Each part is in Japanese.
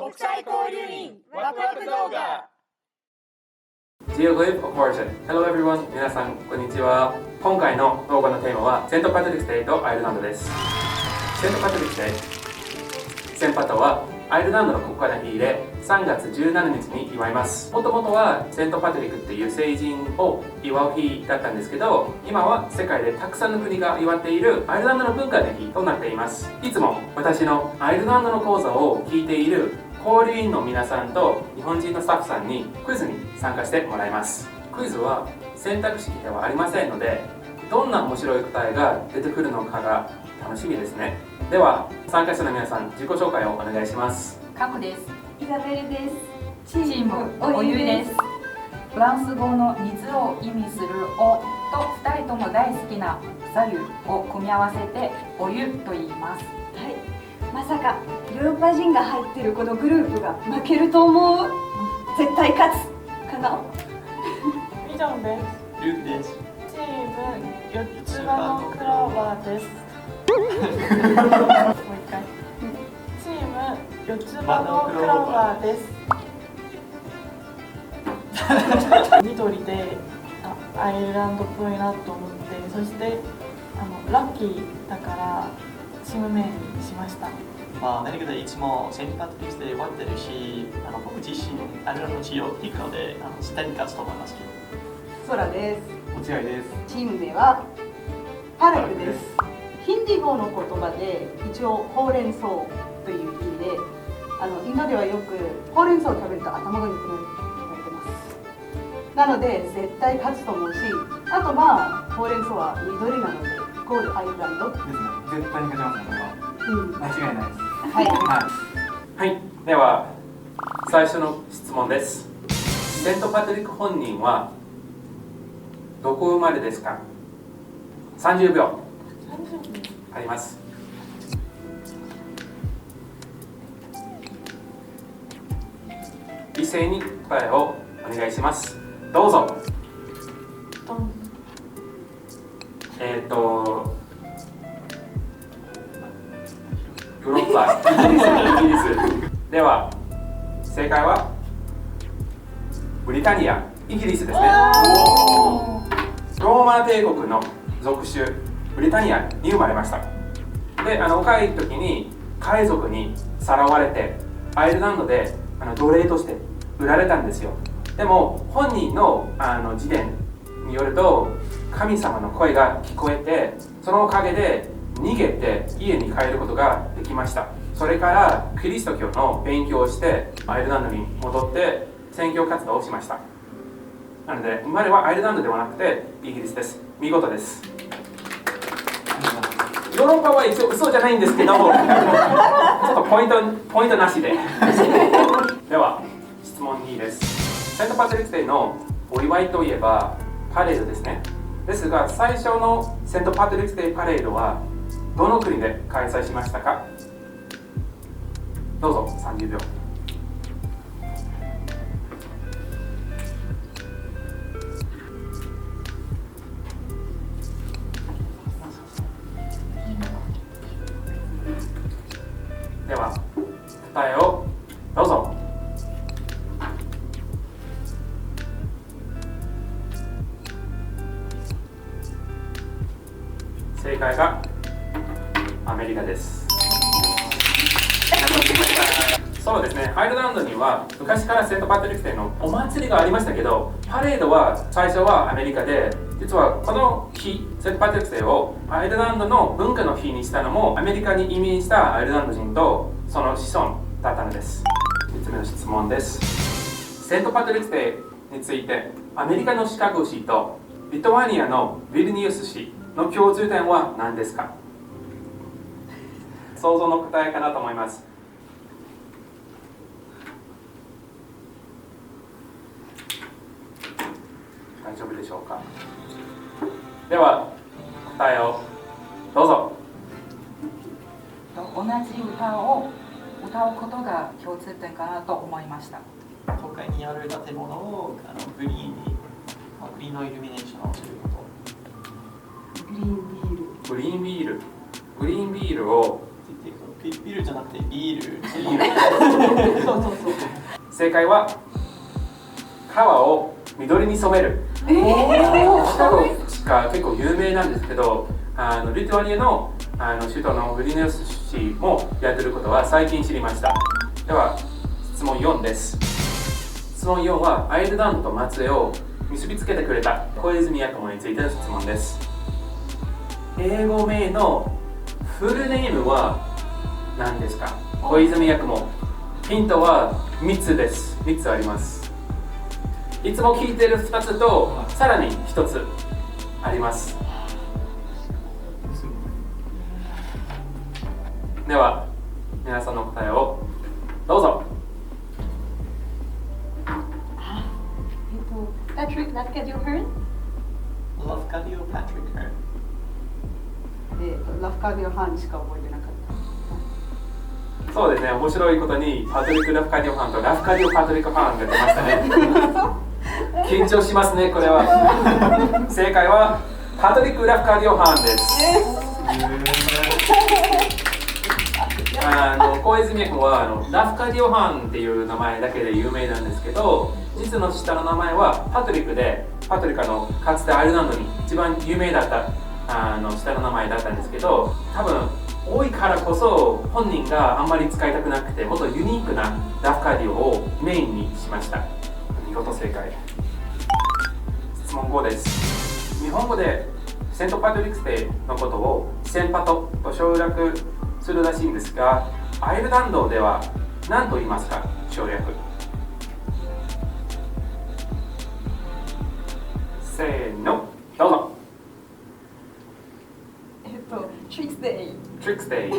国際交流員ワクワク動画 Geoglyph of Origin. Hello everyone. 皆さんこんにちは。今回の動画のテーマはセントパトリックスデーとアイルランドです。セントパトリックスデー、センパトはアイルランドの国家の日で3月17日に祝います。もともとはセントパトリックっていう聖人を祝う日だったんですけど、今は世界でたくさんの国が祝っているアイルランドの文化の日となっています。いつも私のアイルランドの講座を聞いている交流員の皆さんと日本人のスタッフさんにクイズに参加してもらいます。クイズは選択肢ではありませんので、どんな面白い答えが出てくるのかが楽しみですね。では参加者の皆さん、自己紹介をお願いします。カムです。イザベルです。チームお湯です。フランス語の水を意味するおと2人とも大好きな左右を組み合わせてお湯と言います。はい、まさかヨーロッパ人が入ってるこのグループが負けると思う？絶対勝つかな？以上です。リュウキです。チーム四つ葉のクローバーです。もう一回。チーム四つ葉のクローバーです。緑でアイルランドっぽいなと思って、そしてラッキーだからチーム名にしました。何かでいつもセントパトリックスで終わってるし、僕自身アイルランドの地を聞くので絶対に勝つと思いますけど。ソラです。落合です。チーム名はパラクです。ヒンディー語の言葉で一応ほうれん草という意味で、インドではよくほうれん草を食べると頭が良くなると言われてます。なので絶対勝つと思うし、あとほうれん草は緑なのでイコールアイルランドですね。絶対に勝ちますね、これは。間違いないです。はい、はい、では最初の質問です。セントパトリック本人はどこ生まれですか？30秒あります。一斉に答えをお願いします。どうぞ。ヨーロッパ、イギリス。では正解はブリタニア、イギリスですね。ローマ帝国の属州ブリタニアに生まれました。で、若い時に海賊にさらわれてアイルランドで奴隷として売られたんですよ。でも本人の自伝によると、神様の声が聞こえて、そのおかげで逃げて家に帰ることができました。それからキリスト教の勉強をしてアイルランドに戻って宣教活動をしました。なので生まれはアイルランドではなくてイギリスです。見事です。ヨーロッパは一応嘘じゃないんですけどちょっとポイントなしででは質問2です。セントパトリックスデーのお祝いといえばパレードですね。ですが最初のセントパトリックスデーパレードはどの国で開催しましたか？どうぞ。30秒。では答えをどうぞ。正解がアメリカです。そうですね、アイルランドには昔からセントパトリックスデーのお祭りがありましたけど、パレードは最初はアメリカで、実はこの日、セントパトリックスデーをアイルランドの文化の日にしたのもアメリカに移民したアイルランド人とその子孫だったのです。3つ目の質問です。セントパトリックスデーについてアメリカのシカゴ市とリトアニアのヴィルニウス市の共通点は何ですか？想像の答えかなと思います。大丈夫でしょうか？では答えをどうぞ。同じ歌を歌うことが共通点かなと思いました。都会にある建物をグリーンのイルミネーションをすること。グリーンビール。グリーンビールをビルじゃなくてビール。そうそうそう。正解は川を緑に染める。シカゴが結構有名なんですけど、リトアニアの首都のヴィリニュス市もやってることは最近知りました。では質問4です。質問4はアイルランドと末裔を結びつけてくれた小泉八雲についての質問です。英語名のフルネームは何ですか？小泉八雲。ヒントは3つです。3つあります。いつも聞いている2つとさらに1つあります。では皆さんの答えをどうぞ。Patrick Lafcadio Hearn。ラフカディオ・パトリック・ヘーン。ラフカディオ・ハーンしか覚えてなかった。そうですね、面白いことにパトリック・ラフカディオ・ハーンとラフカディオ・パトリック・ハーンが出ましたね。緊張しますね、これは。正解はパトリック・ラフカディオ・ハーンです。小泉八雲はラフカディオ・ハーンっていう名前だけで有名なんですけど、実の下の名前はパトリックで、パトリックかつてアイルランドに一番有名だった下の名前だったんですけど、多分多いからこそ本人があんまり使いたくなくて、もっとユニークなラフカディオをメインにしました。見事正解。質問5です。日本語でセントパトリックスデーのことをセンパトと省略するらしいんですが、アイルランドでは何と言いますか？省略。せーの、どうぞ。トリックスデイ。トリックスデイ。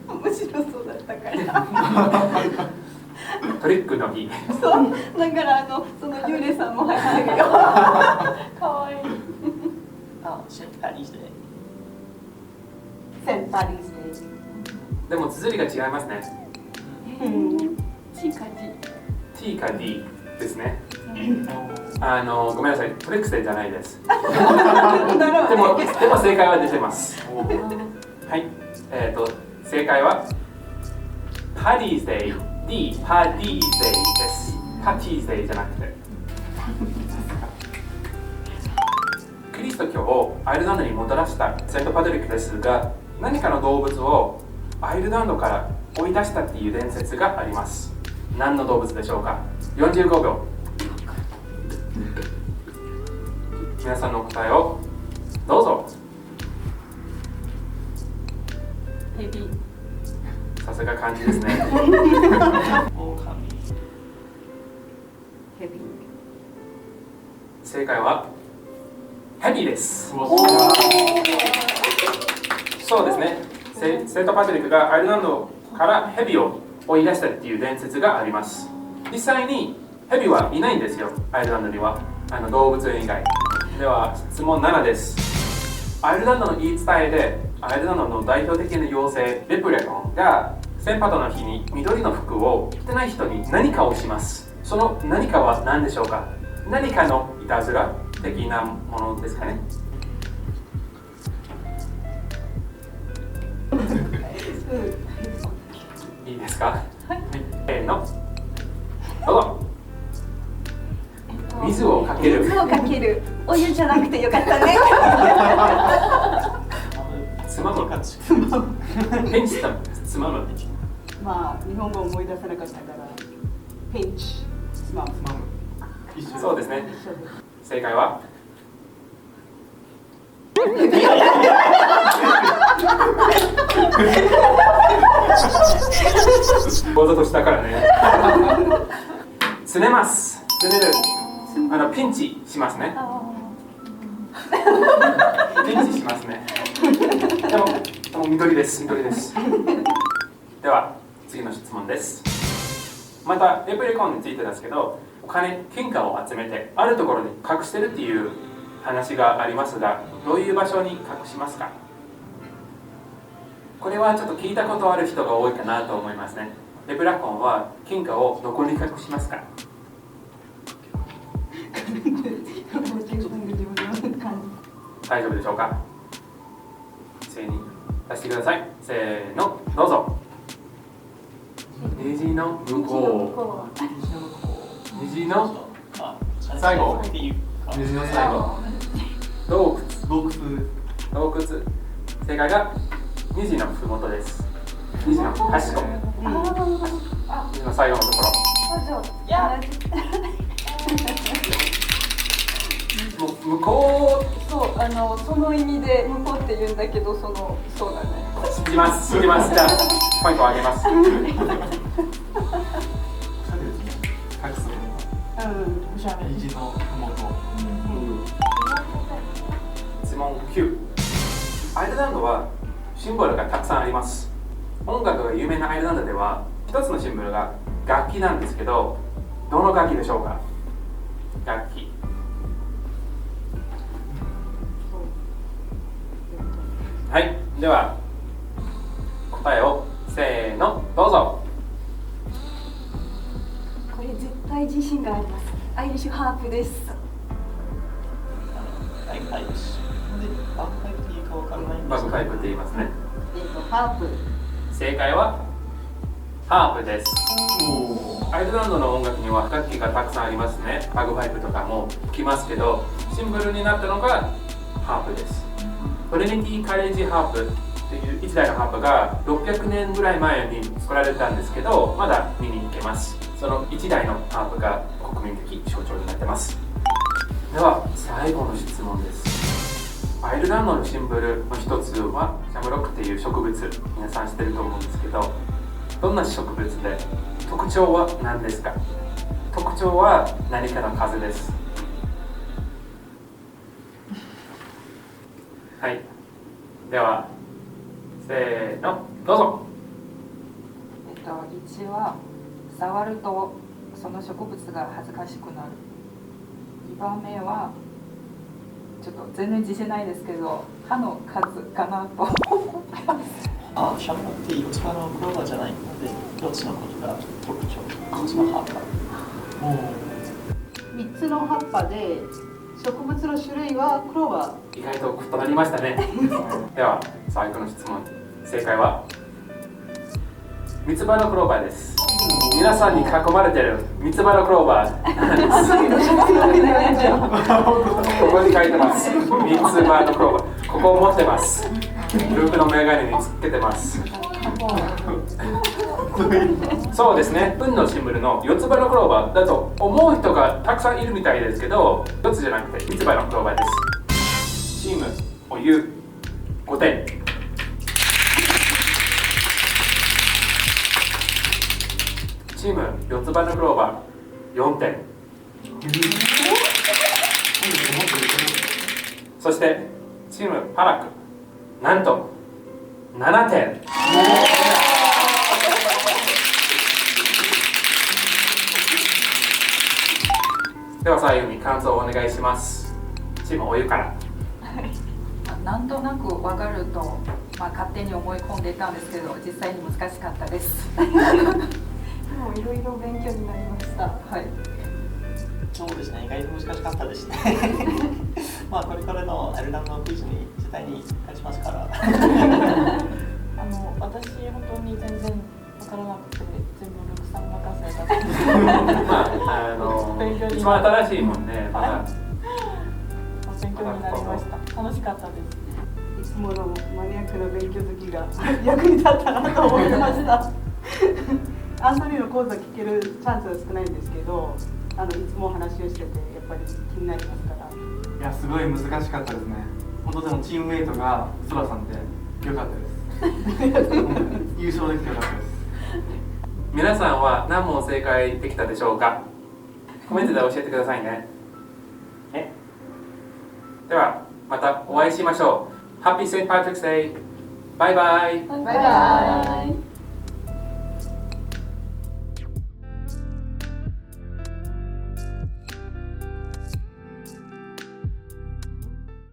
面白そうだったから。トリックの日。そうだからその幽霊さんも入ってるよ。かわいい。セントパティスデー。センパリーズデイ。でも綴りが違いますね。T か T か D ですね。ごめんなさい、トリックスデーじゃないです。でも正解は出てます。はい、正解はパディーズデイ、D、パディーズデイです。パティーズデイじゃなくて。キリスト教をアイルランドにもたらしたセントパトリックですが、何かの動物をアイルランドから追い出したっていう伝説があります。何の動物でしょうか？45秒。皆さんの答えをどうぞ。ヘビ。さすが漢字ですね。ヘビ。正解はヘビです。そうですね。セントパトリックがアイルランドからヘビを追い出したっていう伝説があります。実際にヘビはいないんですよ、アイルランドには。動物園以外。では質問7です。アイルランドの言い伝えで、アイルランドの代表的な妖精レプレコンがセンパトの日に緑の服を着てない人に何かをします。その何かは何でしょうか？何かのいたずら的なものですかね。いいですか？せーの、どうぞ。水をかける。水をかける。お湯じゃなくてよかったね。つまむ。ペンチだ。つまむ。まあ日本語思い出せなかったからペンチ。つまむ。そうですね。正解はわざとしたからね。つねます。つねる。ピンチしますね。ピンチしますね。でも緑です。緑です。では次の質問です。またレプリコンについてですけど、お金、金貨を集めてあるところに隠してるっていう話がありますが、どういう場所に隠しますか？これはちょっと聞いたことある人が多いかなと思いますね。レプラコンは金貨をどこに隠しますか？大丈夫でしょうか？せーの、出してください。せーの、どうぞ。虹の向こう。虹の最後。虹の最後。洞洞窟。窟。正解が虹のふもとです。虹の端っこ。虹の最後のとこいやろ。向こそうその意味で向こうって言うんだけどそうだね。う。信じます。信じます。じゃあポイントをあげます。隠すおしゃれ。虹の麓。質問9。アイルランドはシンボルがたくさんあります。音楽が有名なアイルランドでは一つのシンボルが楽器なんですけど、どの楽器でしょうか？楽器。はい、では答えをせーの、どうぞ。これ絶対自信があります。アイリッシュハープです。アイリッシュ。で、バックパイプっていうかわからないんですバグパイプって言いますね。ハープ。正解はハープです。アイルランドの音楽には楽器がたくさんありますね。バグパイプとかも聞きますけど、シンボルになったのがハープです。トリニティカレッジハープっていう1台のハープが600年ぐらい前に作られたんですけど、まだ見に行けます。その1台のハープが国民的象徴になってます。では最後の質問です。アイルランドのシンボルの一つはシャムロックっていう植物、皆さん知ってると思うんですけど、どんな植物で特徴は何ですか？特徴は何かの数です。はい、ではせーの、どうぞ。1は触るとその植物が恥ずかしくなる。2番目はちょっと全然自信ないですけど、歯の数かなと思ってます。シャムロって四つ葉のクローバーじゃないので、4つのことが特徴。4つの葉っぱ。3つの葉っぱで植物の種類はクローバ意外と異なりましたね。では最後の質問、正解は三つ葉のクローバーです。皆さんに囲まれてる三つ葉のクローバーここに書いてます。三つ葉のクローバー、ここを持ってます。ルークのメガネにつけてます。そうですね、運のシンボルの四つ葉のクローバーだと思う人がたくさんいるみたいですけど、一つじゃなくて三つ葉のクローバーです。チームお湯5点、チーム四つ葉のクローバー4点、そしてチームパラクなんと7点。では最後に感想をお願いします。チームお湯から。なんとなく分かると、勝手に思い込んでいたんですけど、実際に難しかったです。でもいろいろ勉強になりました。はい。そうですね、意外と難しかったですね。これからのアイルランドのクイズに絶対に勝ちますから。私本当に全然わからなくて、全部ルクさん任せた。一番新しいもんね、まだ。勉強になりました。楽しかったです。いつものマニアックな勉強好きが役に立ったなと思いました。アントニーの講座聞けるチャンスは少ないんですけど、いつも話をしててやっぱり気になりますから。いや、すごい難しかったですね。本当でもチームメイトがソラさんで良かったです。優勝できて良かったです。皆さんは何問正解できたでしょうか？コメントで教えてくださいね。ではまたお会いしましょう。ハッピーセントパトリックスデー。バイバイ。バイバイ。